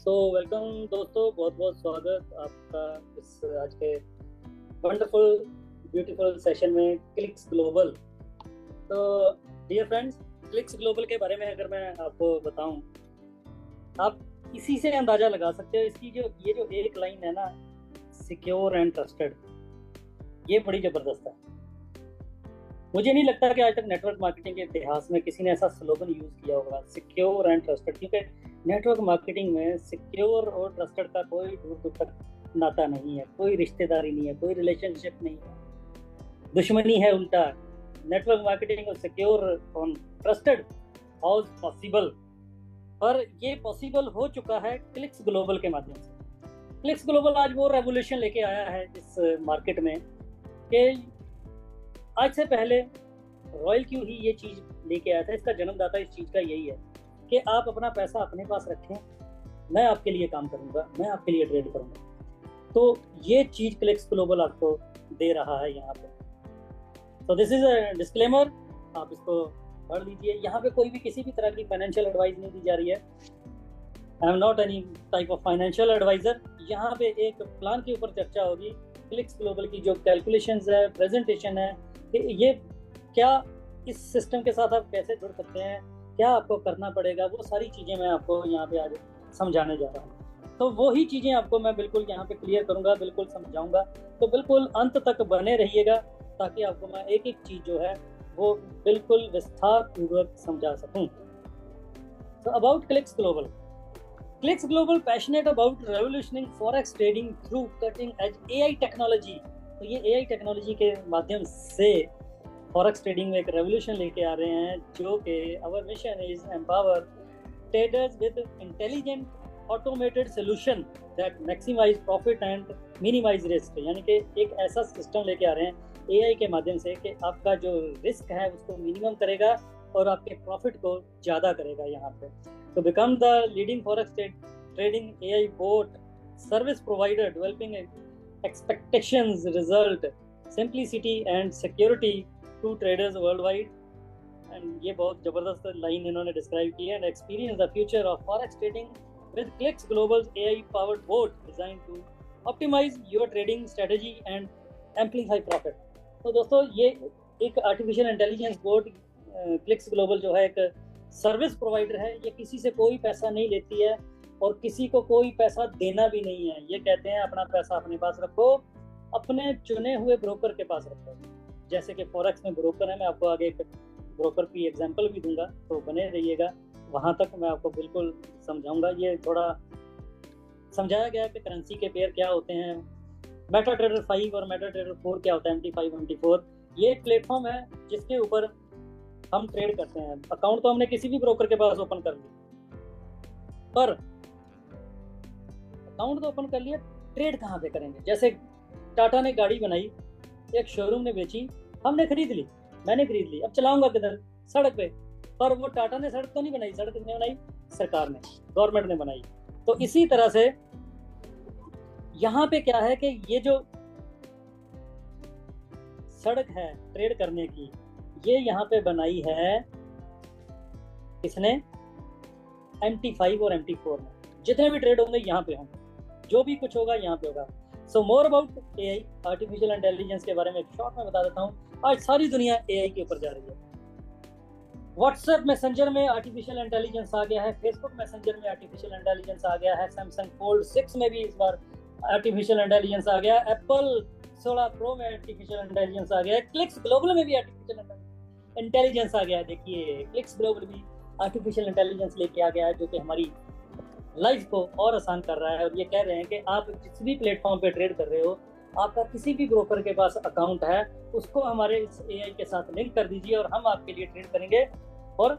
Welcome दोस्तों, बहुत बहुत स्वागत आपका इस आज के वंडरफुल ब्यूटीफुल सेशन में क्लिक्स ग्लोबल। तो डियर फ्रेंड्स, क्लिक्स ग्लोबल के बारे में अगर मैं आपको बताऊं, आप इसी से अंदाजा लगा सकते हो। इसकी जो एक लाइन है ना, सिक्योर एंड ट्रस्टेड, ये बड़ी जबरदस्त है। मुझे नहीं लगता कि आज तक नेटवर्क मार्केटिंग के इतिहास में किसी ने ऐसा स्लोगन यूज किया होगा, सिक्योर एंड ट्रस्टेड, क्योंकि नेटवर्क मार्केटिंग में सिक्योर और ट्रस्टेड का कोई दूर दूर तक नाता नहीं है, कोई रिश्तेदारी नहीं है, कोई रिलेशनशिप नहीं है, दुश्मनी है। उल्टा नेटवर्क मार्केटिंग और सिक्योर और ट्रस्टेड हाउ पॉसिबल, पर ये पॉसिबल हो चुका है क्लिक्स ग्लोबल के माध्यम से। क्लिक्स ग्लोबल आज वो रेवोल्यूशन लेके आया है इस मार्केट में कि आज से पहले रॉयल क्यू ही ये चीज लेके आया था। इसका जन्मदाता इस चीज का यही है कि आप अपना पैसा अपने पास रखें, मैं आपके लिए काम करूंगा, मैं आपके लिए ट्रेड करूंगा। तो ये चीज क्लिक्स ग्लोबल आपको दे रहा है यहाँ पे। तो दिस इज अ डिस्क्लेमर, आप इसको पढ़ लीजिए। यहाँ पे कोई भी किसी भी तरह की फाइनेंशियल एडवाइस नहीं दी जा रही है। I am not any type of financial adviser. यहाँ पे एक प्लान के ऊपर चर्चा होगी। क्लिक्स ग्लोबल की जो कैलकुलेशंस है, प्रेजेंटेशन है, ये क्या इस सिस्टम के साथ आप कैसे जुड़ सकते हैं, क्या आपको करना पड़ेगा, वो सारी चीज़ें मैं आपको यहाँ पे आज समझाने जा रहा हूँ। तो वो ही चीज़ें आपको मैं बिल्कुल यहाँ पे क्लियर करूँगा, बिल्कुल समझाऊंगा। तो बिल्कुल अंत तक बने रहिएगा ताकि आपको मैं एक एक चीज़ जो है वो बिल्कुल विस्तार पूर्वक समझा सकूँ। तो about Clicks Global. Clicks Global passionate about revolutionising forex trading through cutting edge AI technology. तो ये एआई टेक्नोलॉजी के माध्यम से फॉरेक्स ट्रेडिंग में एक रेवोल्यूशन लेके आ रहे हैं, जो कि our mission is empower traders with intelligent automated solution that maximise profit and minimise risk. यानी कि एक ऐसा सिस्टम लेके आ रहे हैं एआई के माध्यम से कि आपका जो रिस्क है उसको मिनिमम करेगा और आपके प्रॉफिट को ज़्यादा करेगा यहाँ पे। तो become the leading forex trading AI boat service provider developing expectations result simplicity and security to traders worldwide। and ये बहुत जबरदस्त लाइन इन्होंने डिस्क्राइब की है। and experience the future of forex trading with Clicks Global's AI powered bot designed to optimize your trading strategy and amplify profit। तो दोस्तों, ये एक artificial intelligence boat clicks global जो है एक सर्विस प्रोवाइडर है। ये किसी से कोई पैसा नहीं लेती है और किसी को कोई पैसा देना भी नहीं है। ये कहते हैं अपना पैसा अपने पास रखो, अपने चुने हुए ब्रोकर के पास रखो। जैसे कि फॉरेक्स में ब्रोकर है, मैं आपको आगे एक ब्रोकर की एग्जांपल भी दूंगा, तो बने रहिएगा, वहां तक मैं आपको बिल्कुल समझाऊंगा। ये थोड़ा समझाया गया कि करेंसी के पेयर क्या होते हैं, मेटा ट्रेडर 5 और मेटा ट्रेडर 4 क्या होता है, MT5 MT4। ये एक प्लेटफॉर्म है जिसके ऊपर हम ट्रेड करते हैं। अकाउंट तो हमने किसी भी ब्रोकर के पास ओपन कर लिया, पर अकाउंट तो ओपन कर लिया, ट्रेड कहाँ पे करेंगे। जैसे टाटा ने गाड़ी बनाई, एक शोरूम ने बेची, हमने खरीद ली, मैंने खरीद ली, अब चलाऊंगा किधर, सड़क पे। पर वो टाटा ने सड़क तो नहीं बनाई, सड़क किसने बनाई, सरकार ने, गवर्नमेंट ने बनाई। तो इसी तरह से यहाँ पे क्या है कि ये जो सड़क है ट्रेड करने की, ये यहाँ पे बनाई है किसने, MT5 और MT4 ने। जितने भी ट्रेड होंगे यहाँ पे होंगे, जो भी कुछ होगा यहाँ पे होगा। So more about AI, artificial intelligence के बारे में शॉर्ट में बता देता हूँ। आज सारी दुनिया एआई के ऊपर जा रही है। व्हाट्सएप मैसेंजर में आर्टिफिशियल इंटेलिजेंस आ गया है, फेसबुक मैसेंजर में आर्टिफिशियल इंटेलिजेंस आ गया है, सैमसंग फोल्ड 6 में भी इस बार आर्टिफिशियल इंटेलिजेंस आ गया, एप्पल 16 प्रो में आर्टिफिशियल इंटेलिजेंस आ गया है, क्लिक्स ग्लोबल में भी आर्टिफिशियल इंटेलिजेंस आ गया है। देखिए, क्लिक्स ग्लोबल भी आर्टिफिशियल इंटेलिजेंस लेके आ गया है, जो कि हमारी लाइफ को और आसान कर रहा है। और ये कह रहे हैं कि आप जिस भी प्लेटफॉर्म पे ट्रेड कर रहे हो, आपका किसी भी ब्रोकर के पास अकाउंट है, उसको हमारे इस एआई के साथ लिंक कर दीजिए और हम आपके लिए ट्रेड करेंगे और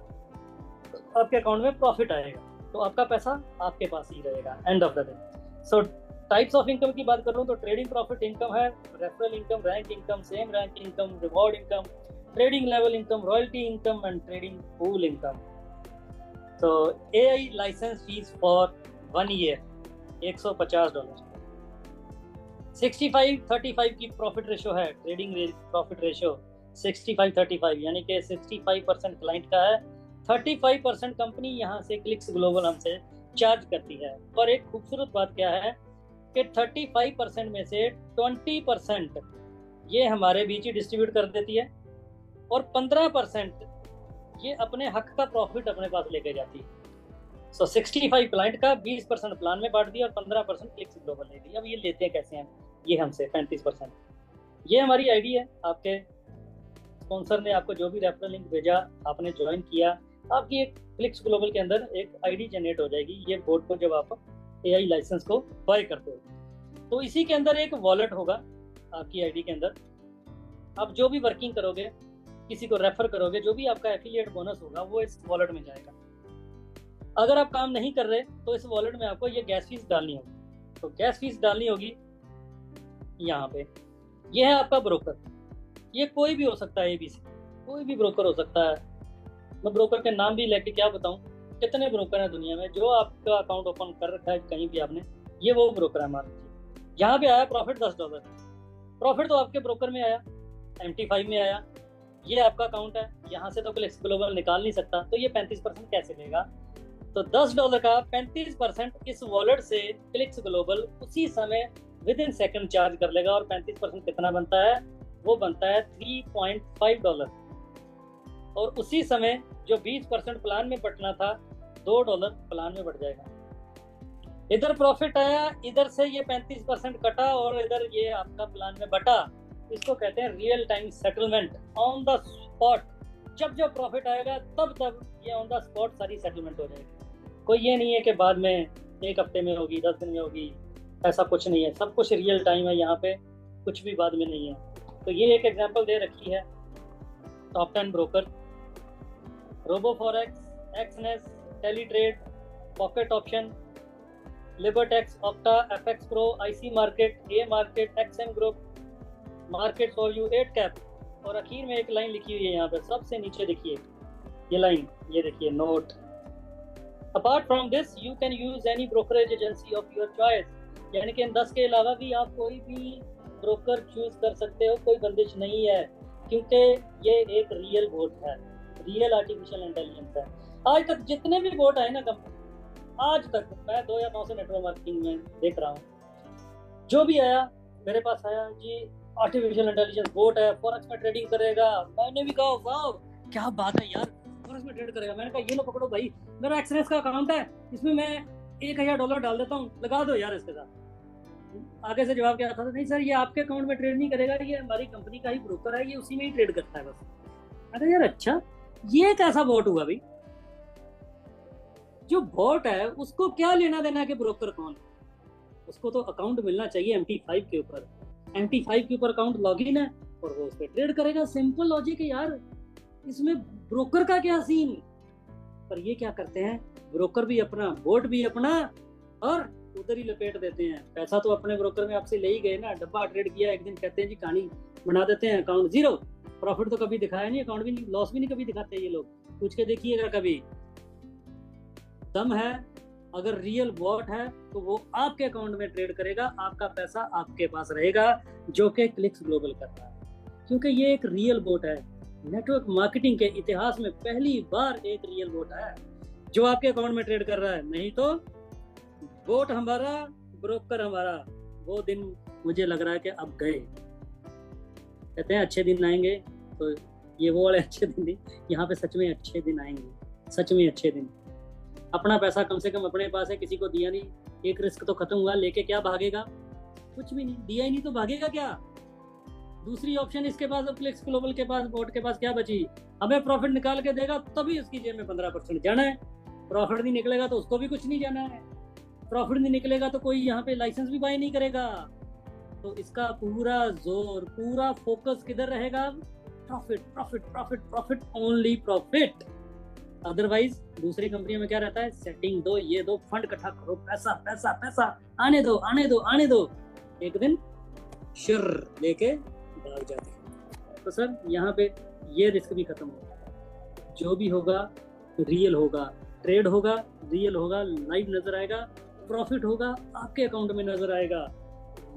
आपके अकाउंट में प्रॉफिट आएगा, तो आपका पैसा आपके पास ही रहेगा end of the day. So types of income की बात करूं तो ट्रेडिंग प्रॉफिट इनकम है, referral income, rank income, same rank income, reward income, trading level income, royalty income and trading pool income. तो AI licence fee for 1 year $150। 65-35 की profit ratio है, trading profit ratio 65-35, यानी कि 65% client का है, 35% company यहाँ से क्लिक्स ग्लोबल हमसे चार्ज करती है। और एक खूबसूरत बात क्या है कि 35% में से 20% ये हमारे बीच ही डिस्ट्रीब्यूट कर देती है और 15% ये अपने हक का प्रॉफिट अपने पास लेके जाती है। सो 65 क्लाइंट का 20% प्लान में बांट दिया और 15% क्लिक्स ग्लोबल ले ली। अब ये लेते हैं कैसे हैं ये हमसे 35%। ये हमारी आईडी है, आपके स्पॉन्सर ने आपको जो भी रेफरल लिंक भेजा, आपने ज्वाइन किया, आपकी एक क्लिक्स ग्लोबल के अंदर एक आईडी जनरेट हो जाएगी। ये बोर्ड को जब आप एआई लाइसेंस को बाय करते हो तो इसी के अंदर एक वॉलेट होगा आपकी आईडी के अंदर। आप जो भी वर्किंग करोगे, किसी को रेफर करोगे, जो भी आपका एफिलिएट बोनस होगा वो इस वॉलेट में जाएगा। अगर आप काम नहीं कर रहे तो इस वॉलेट में आपको ये गैस फीस डालनी होगी। तो गैस फीस डालनी होगी यहाँ पे। ये है आपका ब्रोकर, ये कोई भी हो सकता है, एबीसी कोई भी ब्रोकर हो सकता है। मैं ब्रोकर के नाम भी लेके क्या बताऊं, कितने ब्रोकर हैं दुनिया में। जो आपका अकाउंट ओपन कर रखा है कहीं भी आपने, ये वो ब्रोकर है। मान लीजिए यहाँ पे आया प्रॉफिट $10, प्रॉफिट तो आपके ब्रोकर में आया, MT5 में आया, ये आपका अकाउंट है, यहाँ से तो क्लिक्स ग्लोबल निकाल नहीं सकता, तो ये 35% कैसे लेगा। तो $10 का 35% इस वॉलेट से क्लिक्स ग्लोबल उसी समय विद इन सेकंड चार्ज कर लेगा। और 35% कितना बनता है, वो बनता है $3.5। और उसी समय जो 20% प्लान में बटना था, $2 प्लान में बढ़ जाएगा। इधर प्रॉफिट आया, इधर से ये 35% कटा और इधर ये आपका प्लान में बटा। इसको कहते हैं real time settlement, on the spot. जब जब प्रॉफिट आएगा तब तब ये ऑन द स्पॉट सारी सेटलमेंट हो जाएगी। कोई ये नहीं है कि बाद में 1 हफ्ते में होगी, 10 दिन में होगी, ऐसा कुछ नहीं है। सब कुछ रियल टाइम है यहाँ पे, कुछ भी बाद में नहीं है। तो ये एक एग्जांपल दे रखी है। Top 10 broker, RoboForex, Exness, Teletrade, Pocket Option, Libertex, Octa, FX Pro, IC Market, A Market, XM Group, Market for you, 8 cap. और आखिर में एक लाइन लिखी हुई है यहाँ पे सबसे नीचे, देखिए ये लाइन, ये देखिए note. Apart from this you can use any brokerage agency of your choice. यानी कि इन 10 के अलावा भी आप कोई भी ब्रोकर चूज कर सकते हो, कोई बंदिश नहीं है, क्योंकि ये एक रियल बोट है, रियल आर्टिफिशियल इंटेलिजेंस है। आज तक जितने भी बोट आए ना कंपनी, आज तक मैं 2009 से नेटवर्क मार्केटिंग में देख रहा हूँ, जो भी आया मेरे पास आया जी आर्टिफिशियल इंटेलिजेंस बोट है, फॉरेक्स में ट्रेडिंग करेगा। मैंने भी कहा वाह क्या बात है यार, फॉरेक्स में ट्रेड करेगा। मैंने कहा ये लो पकड़ो भाई, मेरा एक्सनेस का अकाउंट है, इसमें मैं $1000 डाल देता हूँ, लगा दो यार इसके साथ। आगे से जवाब क्या आता था, नहीं सर ये आपके अकाउंट में ट्रेड नहीं करेगा, ये हमारी कंपनी का ही ब्रोकर है, ये उसी में ही ट्रेड करता है बस। अरे यार अच्छा, ये कैसा बॉट हुआ भाई। जो बॉट है उसको क्या लेना देना है कि ब्रोकर कौन है, उसको तो अकाउंट मिलना चाहिए MT5 के ऊपर। MT5 के ऊपर अकाउंट लॉगिन है और वो उस पर ट्रेड करेगा। सिंपल लॉजिक है यार, इसमें ब्रोकर का क्या सीन। पर ये क्या करते हैं, ब्रोकर भी अपना, बोट भी अपना, और उधर ही लपेट देते हैं। पैसा तो अपने ब्रोकर में आपसे ले ही गए ना, डब्बा ट्रेड किया, एक दिन कहते हैं जी कहानी बना देते हैं, अकाउंट जीरो, प्रॉफिट तो कभी दिखाया नहीं, अकाउंट भी नहीं, लॉस भी नहीं कभी दिखाते ये लोग। पूछ के देखिएगा कभी। दम है, अगर रियल बॉट है तो वो आपके अकाउंट में ट्रेड करेगा, आपका पैसा आपके पास रहेगा, जो कि क्लिक्स ग्लोबल कर रहा है, क्योंकि ये एक रियल बॉट है। नेटवर्क मार्केटिंग के इतिहास में पहली बार एक रियल बॉट है जो आपके अकाउंट में ट्रेड कर रहा है। नहीं तो बॉट हमारा, ब्रोकर हमारा। वो दिन मुझे लग रहा है कि अब गए। कहते हैं अच्छे दिन आएंगे, तो ये वो वाले अच्छे दिन नहीं, यहाँ पे सच में अच्छे दिन आएंगे, सच में अच्छे दिन। अपना पैसा कम से कम अपने पास है, किसी को दिया नहीं, एक रिस्क तो खत्म हुआ, लेके क्या भागेगा, कुछ भी नहीं, दिया ही नहीं तो भागेगा क्या। दूसरी ऑप्शन इसके पास, अब क्लिक्स ग्लोबल के पास, बोर्ड के पास क्या बची, हमें प्रॉफिट निकाल के देगा तभी उसकी जेब में 15% जाना है, प्रॉफिट नहीं निकलेगा तो उसको भी कुछ नहीं जाना है, प्रॉफिट नहीं निकलेगा तो कोई यहाँ पे लाइसेंस भी बाय नहीं करेगा। तो इसका पूरा जोर, पूरा फोकस किधर रहेगा, profit profit profit profit, only profit. Otherwise दूसरी कंपनियों में क्या रहता है, सेटिंग दो, ये दो, फंड इकट्ठा करो, पैसा पैसा पैसा, आने दो आने दो आने दो, एक दिन शिर लेके भाग जाते हैं। तो सर यहाँ पे ये रिस्क भी खत्म होगा, जो भी होगा रियल होगा, ट्रेड होगा रियल होगा, लाइव नजर आएगा, प्रॉफिट होगा आपके अकाउंट में नजर आएगा,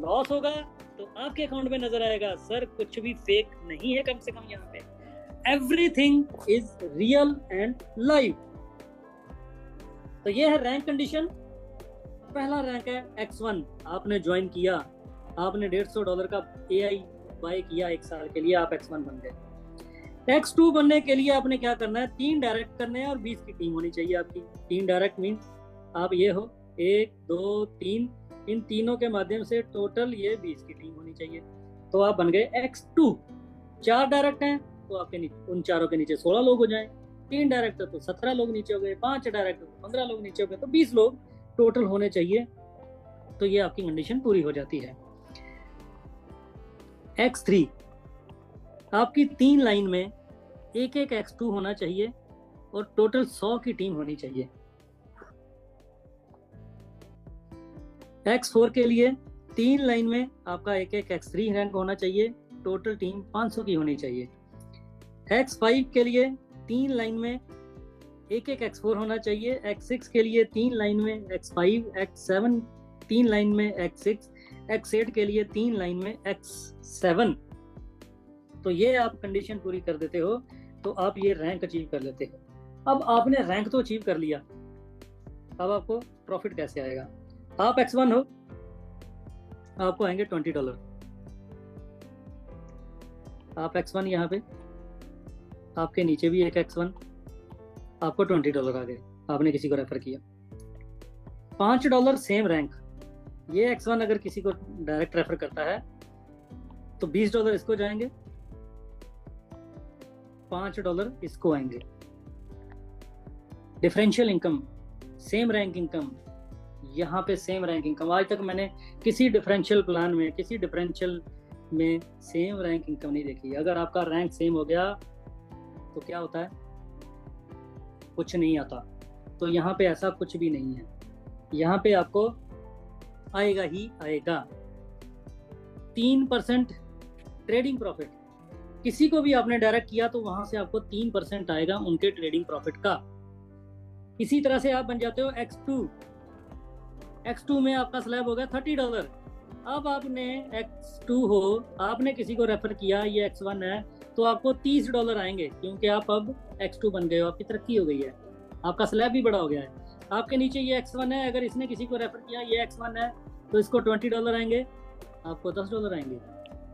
लॉस होगा तो आपके अकाउंट में नजर आएगा। सर कुछ भी फेक नहीं है, कम से कम यहाँ पे everything is real and live। तो ये है रैंक कंडीशन। पहला रैंक है X1, आपने ज्वाइन किया, आपने $150 का AI बाय किया 1 साल के लिए, आप X1 बन गए। X2 बनने के लिए आपने क्या करना है, 3 डायरेक्ट करने हैं और 20 की टीम होनी चाहिए आपकी। 3 डायरेक्ट मीन आप ये हो 1 2 3, इन तीनों के माध्यम से टोटल ये 20 की टीम होनी चाहिए, तो आप बन गए X2। 4 डायरेक्ट हैं तो आपके उन चारों के नीचे 16 लोग हो जाएं, 3 डायरेक्ट तो 17 लोग नीचे हो गए, 5 डायरेक्ट तो 15 लोग नीचे हो गए, तो 20 लोग टोटल होने चाहिए। तो ये आपकी कंडीशन पूरी हो जाती है। X3, आपकी 3 लाइन में एक एक X2 होना चाहिए और टोटल 100 की टीम होनी चाहिए। X4 के लिए 3 लाइन में आपका एक एक X3 रैंक होना चाहिए, टोटल टीम 500 की होनी चाहिए। X5 के लिए 3 लाइन में एक एक X4 होना चाहिए। X6 के लिए 3 लाइन में X5, X7 3 लाइन में X6, X8 के लिए 3 लाइन में X7। तो ये आप कंडीशन पूरी कर देते हो तो आप ये रैंक अचीव कर लेते हो। अब आपने रैंक तो अचीव कर लिया, अब आपको प्रॉफिट कैसे आएगा? आप X1 हो, आपको आएंगे $20। आप X1 यहाँ पे, आपके नीचे भी एक X1, आपको $20 आ गए, आपने किसी को रेफर किया। $5 सेम रैंक, ये X1 अगर किसी को डायरेक्ट रेफर करता है तो $20 इसको जाएंगे, $5 इसको आएंगे। Differential income, same rank income, यहाँ पे सेम रैंक इनकम। आज तक मैंने किसी डिफरेंशियल प्लान में, किसी डिफरेंशियल में सेम रैंक इनकम नहीं देखी। अगर आपका रैंक सेम हो गया तो क्या होता है? कुछ नहीं आता। तो यहाँ पे ऐसा कुछ भी नहीं है, यहाँ पे आपको आएगा ही आएगा 3% ट्रेडिंग प्रॉफिट। किसी को भी आपने डायरेक्ट किया तो वहां से आपको 3% आएगा उनके ट्रेडिंग प्रॉफिट का। इसी तरह से आप बन जाते हो X2। X2 में आपका स्लैब हो गया $30। अब आपने X2 हो, आपने किसी को रेफर किया, ये X1 है, तो आपको $30 आएंगे, क्योंकि आप अब X2 बन गए हो, आपकी तरक्की हो गई है, आपका स्लैब भी बड़ा हो गया है। आपके नीचे ये X1 है, अगर इसने किसी को रेफर किया, ये X1 है, तो इसको $20 आएंगे, आपको $10 आएंगे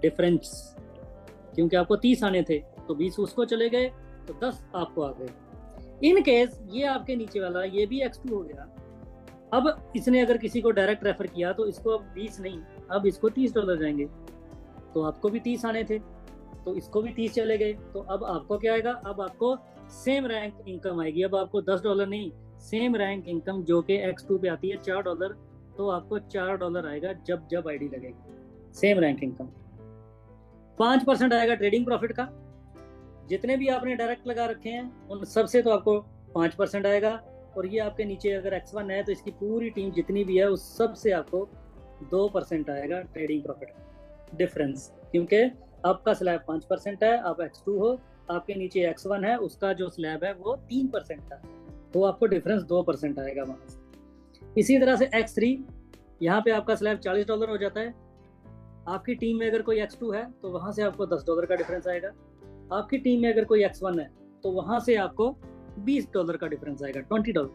डिफरेंस, क्योंकि आपको 30 आने थे तो 20 उसको चले गए तो 10 आपको आ गए। इन केस ये आपके नीचे वाला ये भी X2 हो गया। अब इसने अगर किसी को डायरेक्ट रेफर किया तो इसको अब 20 नहीं, अब इसको $30 जाएंगे, तो आपको भी 30 आने थे तो इसको भी 30 चले गए, तो अब आपको क्या आएगा? अब आपको सेम रैंक इनकम आएगी। अब आपको $10 नहीं, सेम रैंक इनकम जो कि X2 पे आती है $4, तो आपको $4 आएगा जब जब आईडी लगेगी, सेम रैंक इनकम। 5% आएगा ट्रेडिंग प्रॉफिट का, जितने भी आपने डायरेक्ट लगा रखे हैं उन सबसे तो आपको 5% आएगा, और ये आपके नीचे अगर X1 है तो इसकी पूरी टीम जितनी भी है उस सब से आपको 2% आएगा ट्रेडिंग प्रॉफिट डिफरेंस, क्योंकि आपका स्लैब 5% है, आप X2 हो, आपके नीचे X1 है, उसका जो स्लैब है वो 3% का, तो आपको डिफरेंस 2% आएगा वहां से। इसी तरह से X3, यहाँ पे आपका स्लैब $40 हो जाता है, आपकी टीम में अगर कोई X2 है तो वहां से आपको $10 का डिफरेंस आएगा, आपकी टीम में अगर कोई X1 है तो वहां से आपको $20 का डिफरेंस आएगा, $20।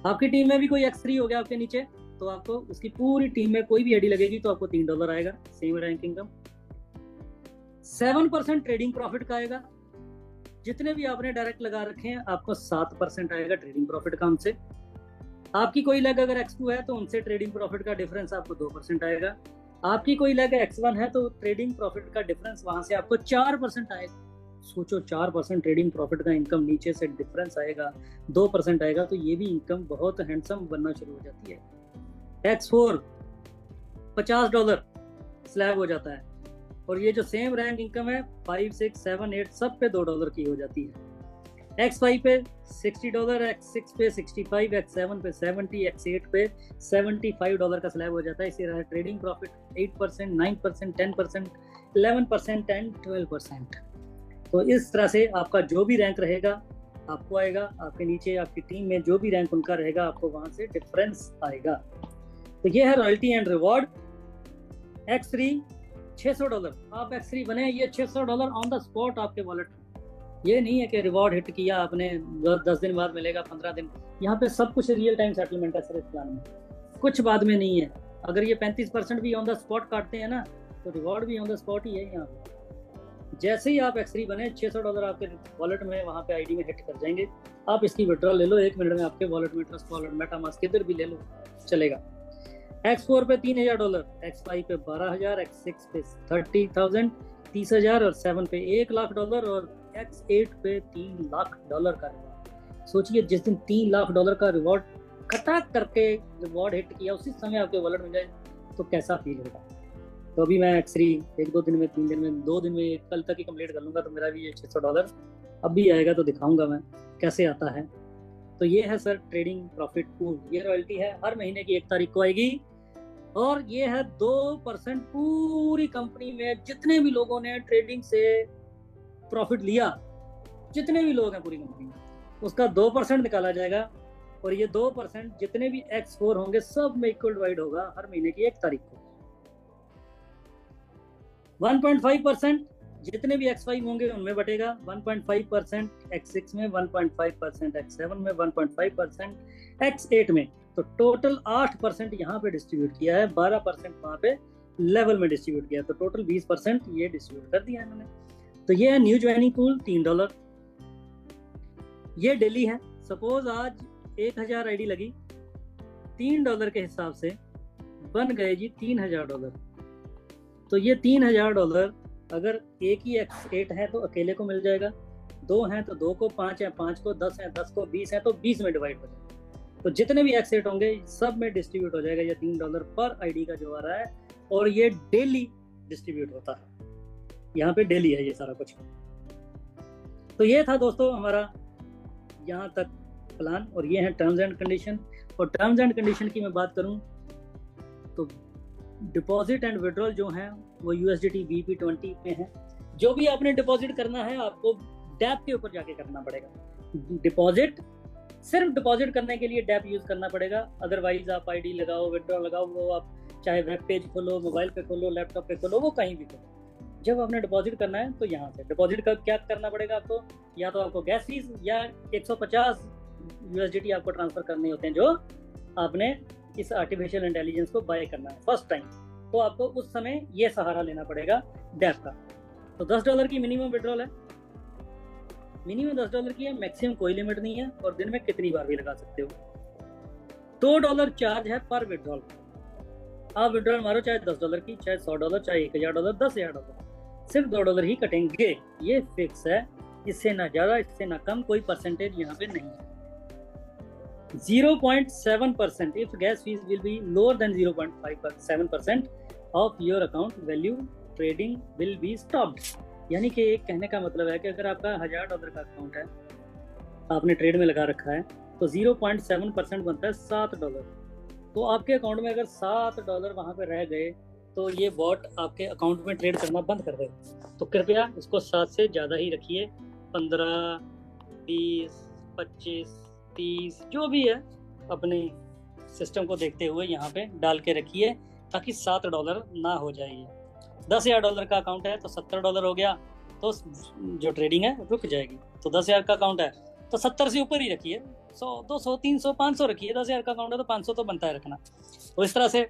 आपकी टीम में भी कोई X3 हो गया आपके नीचे, तो आपको उसकी पूरी टीम में कोई भी आईडी लगेगी तो आपको $3 आएगा, same rank income. 7% trading profit का आएगा, जितने भी आपने डायरेक्ट लगा रखे हैं आपको 7% आएगा ट्रेडिंग प्रॉफिट का उनसे। आपकी कोई लेग अगर X2 है तो उनसे ट्रेडिंग प्रॉफिट का डिफरेंस आपको 2% आएगा। आपकी कोई लेग X1 है तो ट्रेडिंग प्रॉफिट का डिफरेंस वहां से आपको 4% आएगा। सोचो 4% ट्रेडिंग प्रॉफिट का इनकम नीचे से डिफरेंस आएगा, 2% आएगा, तो ये भी इनकम बहुत हैंडसम बनना शुरू हो जाती है। X4 $50 स्लैब हो जाता है, और ये जो सेम रैंक इनकम है 5, 6, 7, 8 सब पे $2 की हो जाती है। X5 पे $60, X6 पे 65, X7 पे 70, X8 पे $75 का स्लैब हो जाता है। इसी तरह ट्रेडिंग प्रॉफिट 8%, 9%, 10%, 11% एंड 12%। तो इस तरह से आपका जो भी रैंक रहेगा आपको आएगा, आपके नीचे आपकी टीम में जो भी रैंक उनका रहेगा आपको वहां से डिफरेंस आएगा। तो ये है रॉयल्टी एंड रिवॉर्ड। X3 $600, आप X3 बने, ये $600 ऑन द स्पॉट आपके वॉलेट में। ये नहीं है कि रिवॉर्ड हिट किया आपने 10 दिन बाद मिलेगा, 15 दिन, यहाँ पे सब कुछ रियल टाइम सेटलमेंट है सर इस प्लान में, कुछ बाद में नहीं है। अगर ये 35% भी ऑन द स्पॉट काटते हैं ना तो रिवॉर्ड भी ऑन द स्पॉट ही है यहाँ पे। जैसे ही आप X3 बने $600 आपके वॉलेट में वहाँ पे आईडी में हिट कर जाएंगे, आप इसकी विड्रॉल ले लो 1 मिनट में आपके वॉलेट में, ट्रस्ट वॉलेट, मेटामास्क किधर भी ले लो चलेगा। X4 पे $3000, X5 पे $12,000, X6 पे 30,000 30,000 और 7 पे $1,00,000 और X8 पे $3,00,000 का रिवॉर्ड। सोचिए जिस दिन $3,00,000 का रिवॉर्ड खटाक करके रिवॉर्ड हिट किया उसी समय आपके वॉलेट में जाए तो कैसा फील होगा। तो अभी मैं X3 1-2 दिन में, 3 दिन में, 2 दिन में, कल तक ही कंप्लीट कर लूँगा तो मेरा भी ये $600 अब भी आएगा तो दिखाऊंगा मैं कैसे आता है। तो ये है सर ट्रेडिंग प्रॉफिट पूल। ये रॉयल्टी है हर महीने की 1 तारीख को आएगी और ये है 2% पूरी कंपनी में जितने भी लोगों ने ट्रेडिंग से प्रॉफिट लिया, जितने भी लोग हैं पूरी कंपनी में, उसका 2% निकाला जाएगा और ये 2% जितने भी X4 होंगे सब में इक्वल डिवाइड होगा हर महीने की 1 तारीख को। 1.5% जितने भी X5 होंगे उनमें बटेगा, 1.5% X6 में, 1.5% X7 में, 1.5% X8 में। तो टोटल 8% यहाँ पे डिस्ट्रीब्यूट किया है, 12% वहाँ पे लेवल में डिस्ट्रीब्यूट किया है, तो टोटल 20% ये डिस्ट्रीब्यूट कर दिया इन्होंने। तो ये है न्यू ज्वाइनिंग पूल $3। ये डेली है। सपोज आज 1000 आईडी लगी, $3 के हिसाब से बन गए जी $3000। तो ये $3000 अगर एक ही X8 है तो अकेले को मिल जाएगा, 2 हैं तो 2 को, 5 है 5 को, 10 है 10 को, 20 है तो 20 में डिवाइड हो जाएगा। तो जितने भी X8 होंगे सब में डिस्ट्रीब्यूट हो जाएगा ये $3 पर आईडी का जो आ रहा है, और ये डेली डिस्ट्रीब्यूट होता है। यहाँ पे डेली है ये सारा कुछ। तो ये था दोस्तों हमारा यहाँ तक प्लान, और ये है टर्म्स एंड कंडीशन। और टर्म्स एंड कंडीशन की मैं बात करूँ तो डिपॉजिट एंड विड्रॉल जो है वो USDT BP20 पे है। जो भी आपने डिपॉजिट करना है आपको डैप के ऊपर जाके करना पड़ेगा। डिपॉजिट सिर्फ डिपॉजिट करने के लिए डैप यूज करना पड़ेगा, अदरवाइज आप आईडी लगाओ, विड्रॉल लगाओ, वो आप चाहे वेब पेज खोलो, मोबाइल पे खोलो, लैपटॉप पे खोलो, वो कहीं भी खोलो। जब आपने डिपॉजिट करना है तो यहाँ से डिपॉजिट का क्या करना पड़ेगा आपको, या तो आपको गैस फीस या 150 USDT आपको ट्रांसफर करने होते हैं जो आपने इस आर्टिफिशियल इंटेलिजेंस को बाय करना है फर्स्ट टाइम, तो आपको उस समय ये सहारा लेना पड़ेगा डैप का। तो $10 की मिनिमम विड्रॉल है, मिनिमम $10 की है, मैक्सिमम कोई लिमिट नहीं है, और दिन में कितनी बार भी लगा सकते हो। $2 चार्ज है पर विड्रॉल। आप विड्रॉल मारो चाहे $10 की, चाहे $100, चाहे $1000, $10,000, सिर्फ $2 ही कटेंगे, ये फिक्स है। इससे ना ज्यादा इससे ना कम, कोई परसेंटेज यहाँ पे नहीं है। 0.7% if gas fees will be lower than 0.7% of your account value, trading will be stopped। यानी कि एक कहने का मतलब है कि अगर आपका $1000 का अकाउंट है, आपने ट्रेड में लगा रखा है, तो 0.7% बनता है $7। तो आपके अकाउंट में अगर $7 वहाँ पे रह गए तो ये बॉट आपके अकाउंट में ट्रेड करना बंद कर देगा। तो कृपया इसको 7 से ज़्यादा ही रखिए, 15, 20, 25, 30 जो भी है अपने सिस्टम को देखते हुए यहाँ पे डाल के रखिए, ताकि $7 ना हो जाए। $10,000 का अकाउंट है तो $70 हो गया, तो जो ट्रेडिंग है रुक जाएगी। तो 10,000 का अकाउंट है तो 70 से ऊपर ही रखिए, 100, 200, 300, 500 रखिए। 10,000 का अकाउंट है तो 500 तो बनता है रखना। तो इस तरह से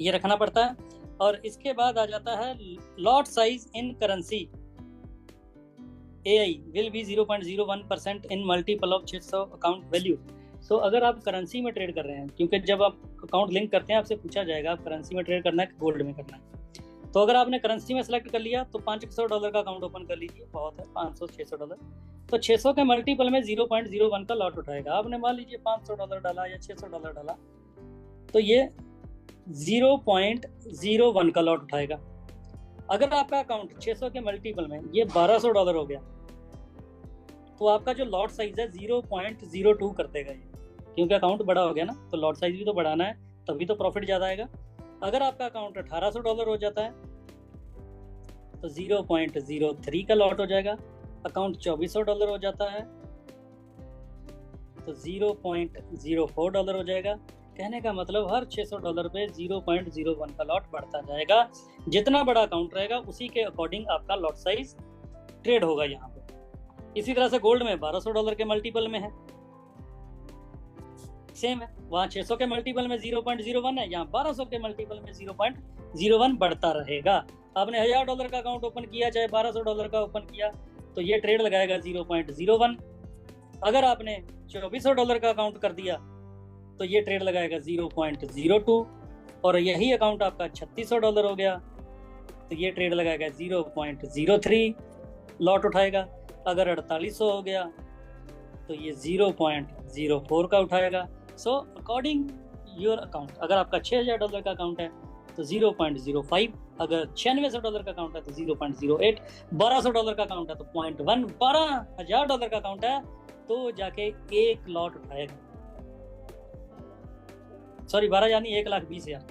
ये रखना पड़ता है। और इसके बाद आ जाता है lot size in currency. AI will be 0.01% in multiple of 600 account value. So अगर आप करेंसी में ट्रेड कर रहे हैं, क्योंकि जब आप अकाउंट लिंक करते हैं आपसे पूछा जाएगा आप करेंसी में ट्रेड करना है कि गोल्ड में करना है। तो अगर आपने करेंसी में सेलेक्ट कर लिया तो $500 का अकाउंट ओपन कर लीजिए, बहुत है, $500-600। तो 600 के मल्टीपल में 0.01 का लॉट उठाएगा। आपने मान लीजिए $500 डाला या $600 डाला, तो ये 0.01 का लॉट उठाएगा। अगर आपका अकाउंट 600 के मल्टीपल में ये $1200 हो गया, तो आपका जो लॉट साइज है 0.02 कर देगा ये, क्योंकि अकाउंट बड़ा हो गया ना, तो लॉट साइज भी तो बढ़ाना है, तभी तो प्रॉफिट ज़्यादा आएगा। अगर आपका अकाउंट $1800 हो जाता है तो 0.03 का लॉट हो जाएगा। अकाउंट $2400 हो जाता है तो $0.04 हो जाएगा। कहने का मतलब हर $600 पे 0.01 का लॉट बढ़ता जाएगा। जितना बड़ा अकाउंट रहेगा उसी के अकॉर्डिंग आपका लॉट साइज ट्रेड होगा यहाँ पे। इसी तरह से गोल्ड में $1200 के मल्टीपल में है, सेम है, वहाँ 600 के मल्टीपल में 0.01 है, यहाँ 1200 के मल्टीपल में 0.01 बढ़ता रहेगा। आपने $1000 का अकाउंट ओपन किया चाहे $1200 का ओपन किया तो ये ट्रेड लगाएगा 0.01। अगर आपने $2400 का अकाउंट कर दिया तो ये ट्रेड लगाएगा 0.02, और यही अकाउंट आपका $3600 हो गया तो ये ट्रेड लगाएगा 0.03 लॉट उठाएगा। अगर 4800 हो गया तो ये 0.04 का उठाएगा। सो अकॉर्डिंग योर अकाउंट, अगर आपका $6000 का अकाउंट है तो 0.05, अगर $9600 का अकाउंट है तो 0.08, $1200 का अकाउंट है तो 0.1, $12000 का अकाउंट है तो जाके एक लॉट उठाएगा। सॉरी 12 यानी 1,20,000,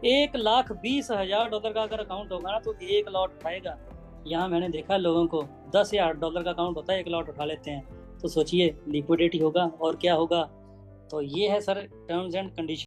$1,20,000 का अगर अकाउंट होगा ना तो एक लॉट उठाएगा। यहाँ मैंने देखा लोगों को $10,000 का अकाउंट होता है, एक लॉट उठा लेते हैं। तो सोचिए लिक्विडिटी होगा और क्या होगा। तो ये है सर टर्म्स एंड कंडीशन।